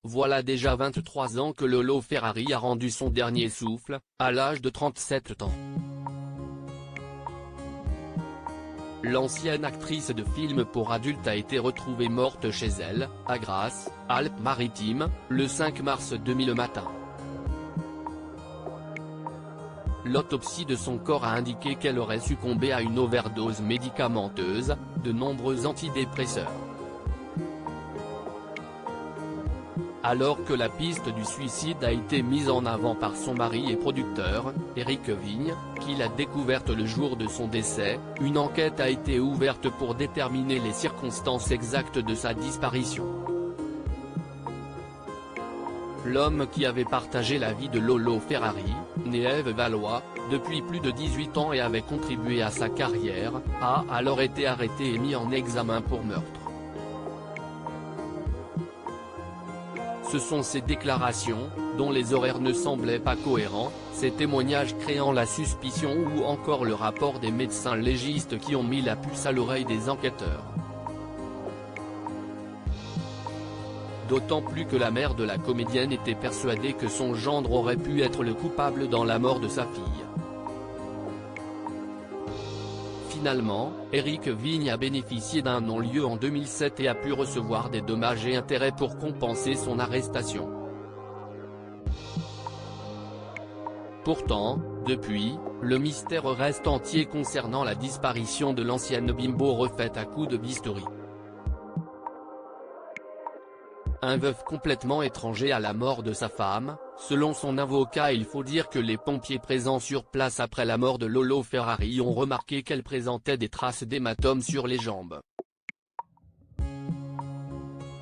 voilà déjà 23 ans que Lolo Ferrari a rendu son dernier souffle, à l'âge de 37 ans. L'ancienne actrice de films pour adultes a été retrouvée morte chez elle, à Grasse, Alpes-Maritimes, le 5 mars 2000 matin. L'autopsie de son corps a indiqué qu'elle aurait succombé à une overdose médicamenteuse, de nombreux antidépresseurs. Alors que la piste du suicide a été mise en avant par son mari et producteur, Éric Vigne, qui l'a découverte le jour de son décès, une enquête a été ouverte pour déterminer les circonstances exactes de sa disparition. L'homme qui avait partagé la vie de Lolo Ferrari, né Ève Valois, depuis plus de 18 ans et avait contribué à sa carrière, a alors été arrêté et mis en examen pour meurtre. Ce sont ces déclarations, dont les horaires ne semblaient pas cohérents, ces témoignages créant la suspicion ou encore le rapport des médecins légistes qui ont mis la puce à l'oreille des enquêteurs. D'autant plus que la mère de la comédienne était persuadée que son gendre aurait pu être le coupable dans la mort de sa fille. Finalement, Éric Vigne a bénéficié d'un non-lieu en 2007 et a pu recevoir des dommages et intérêts pour compenser son arrestation. Pourtant, depuis, le mystère reste entier concernant la disparition de l'ancienne bimbo refaite à coups de bistouri. Un veuf complètement étranger à la mort de sa femme, selon son avocat. Il faut dire que les pompiers présents sur place après la mort de Lolo Ferrari ont remarqué qu'elle présentait des traces d'hématomes sur les jambes.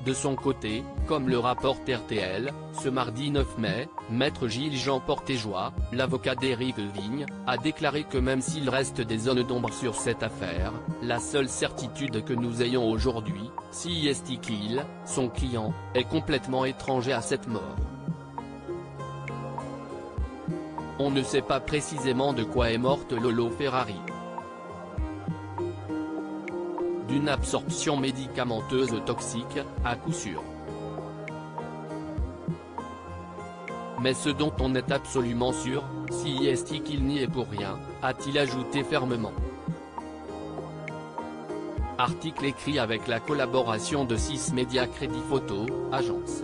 De son côté, comme le rapporte RTL, ce mardi 9 mai, maître Gilles-Jean Portéjoie, l'avocat d'Éric Vigne, a déclaré que même s'il reste des zones d'ombre sur cette affaire, la seule certitude que nous ayons aujourd'hui, c'est qu'il, son client, est complètement étranger à cette mort. On ne sait pas précisément de quoi est morte Lolo Ferrari. D'une absorption médicamenteuse toxique, à coup sûr. Mais ce dont on est absolument sûr, c'est qu'il n'y est pour rien, a-t-il ajouté fermement. Article écrit avec la collaboration de 6 Médias Crédit Photo, agence.